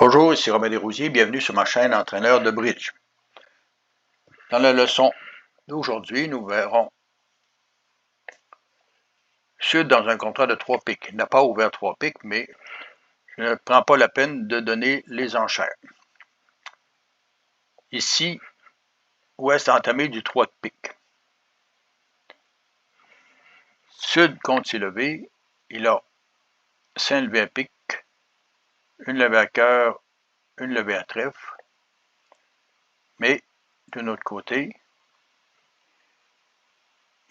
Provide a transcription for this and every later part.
Bonjour, ici Robin Desrosiers, bienvenue sur ma chaîne Entraîneur de Bridge. Dans la leçon d'aujourd'hui, nous verrons Sud dans un contrat de 3 piques. Il n'a pas ouvert 3 piques, mais je ne prends pas la peine de donner les enchères. Ici, Ouest a entamé du 3 de pique. Sud compte ses levées, il a 5 levées à pique, une levée à cœur, une levée à trèfle, mais d'un autre côté,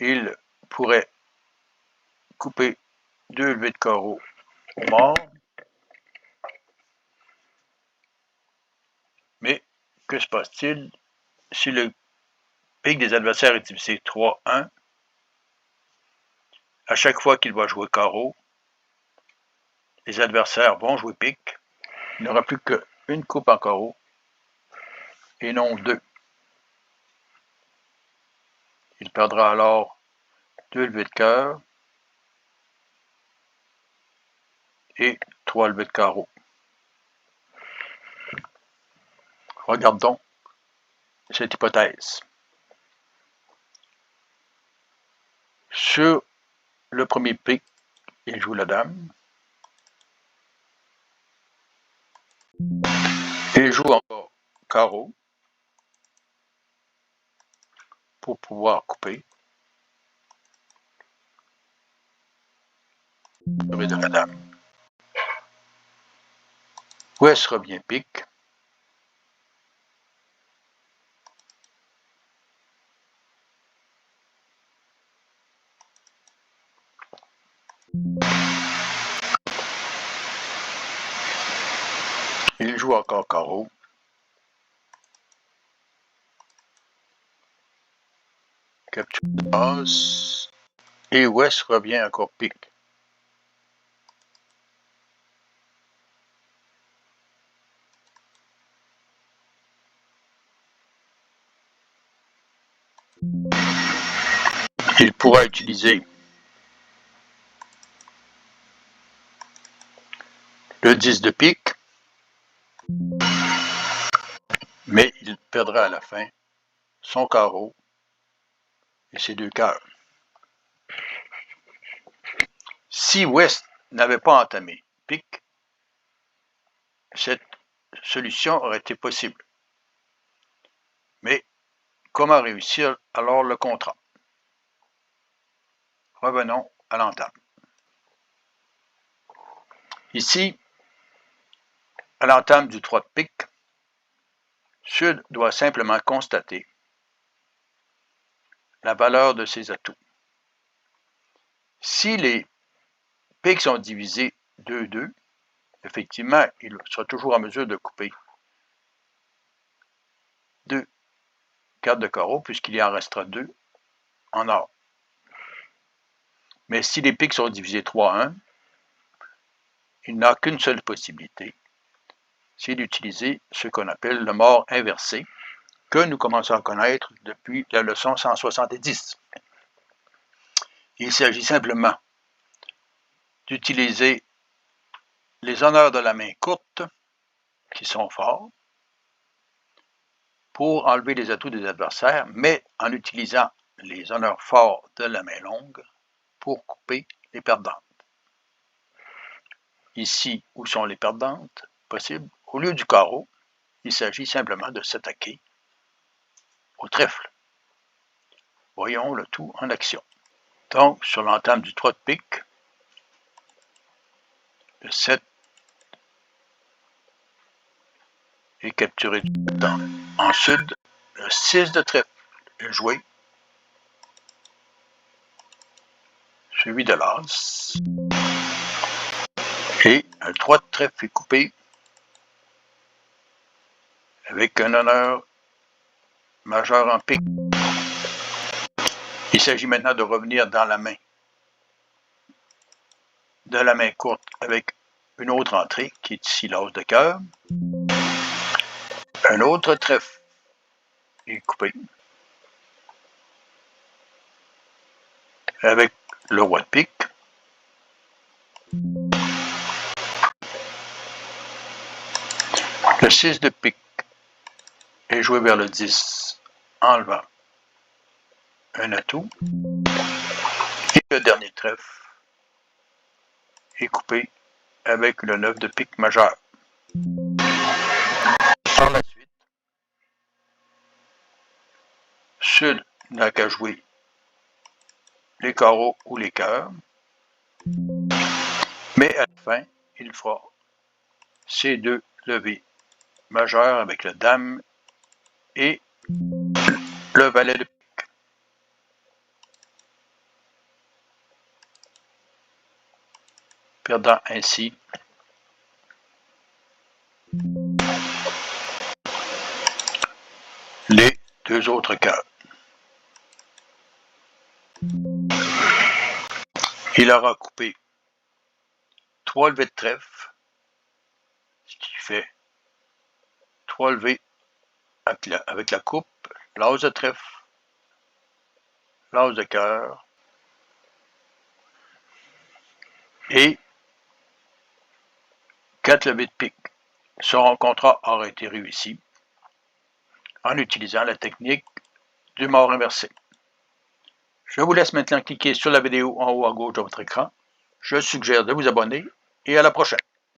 il pourrait couper 2 levées de carreau au mort, mais que se passe-t-il si le pique des adversaires est divisé 3-1? À chaque fois qu'il va jouer carreau, les adversaires vont jouer pique. Il n'aura plus qu'une coupe en carreau et non 2. Il perdra alors 2 levées de cœur et 3 levées de carreau. Regardons cette hypothèse. Sur le premier pique, il joue la dame. Il joue encore carreau pour pouvoir couper. Levée de la dame. Ouest revient pique. Il joue encore carreau. Capture de base. Et Ouest revient encore pique. Il pourra utiliser le 10 de pique, mais il perdra à la fin son carreau et ses 2 cœurs. Si Ouest n'avait pas entamé pique, cette solution aurait été possible. Mais comment réussir alors le contrat? Revenons à l'entame. Ici, à l'entame du 3 de pique, Sud doit simplement constater la valeur de ses atouts. Si les piques sont divisés 2-2, effectivement, il sera toujours en mesure de couper 2 cartes de carreau, puisqu'il y en restera 2 en or. Mais si les piques sont divisés 3-1, il n'a qu'une seule possibilité, c'est d'utiliser ce qu'on appelle le mort inversé, que nous commençons à connaître depuis la leçon 170. Il s'agit simplement d'utiliser les honneurs de la main courte, qui sont forts, pour enlever les atouts des adversaires, mais en utilisant les honneurs forts de la main longue pour couper les perdantes. Ici, où sont les perdantes possibles? Au lieu du carreau, il s'agit simplement de s'attaquer au trèfle. Voyons le tout en action. Donc, sur l'entame du 3 de pique, le 7 est capturé en sud, le 6 de trèfle est joué, suivi de l'as, et un 3 de trèfle est coupé avec un honneur majeur en pique. Il s'agit maintenant de revenir dans la main de la main courte avec une autre entrée qui est ici l'as de cœur. Un autre trèfle est coupé avec le roi de pique. Le 6 de pique est joué vers le 10, enlevant un atout. Et le dernier trèfle est coupé avec le 9 de pique majeur. Par la suite, Sud n'a qu'à jouer les carreaux ou les cœurs, mais à la fin, il fera ces deux levées majeures avec le dame et le valet de pique. Perdant ainsi les deux autres cœurs. Il aura coupé 3 levées de trèfle, ce qui fait 3 levées avec la coupe, l'as de trèfle, l'as de cœur et 4 levées de pique. Son contrat aura été réussi en utilisant la technique du mort inversé. Je vous laisse maintenant cliquer sur la vidéo en haut à gauche de votre écran. Je suggère de vous abonner et à la prochaine.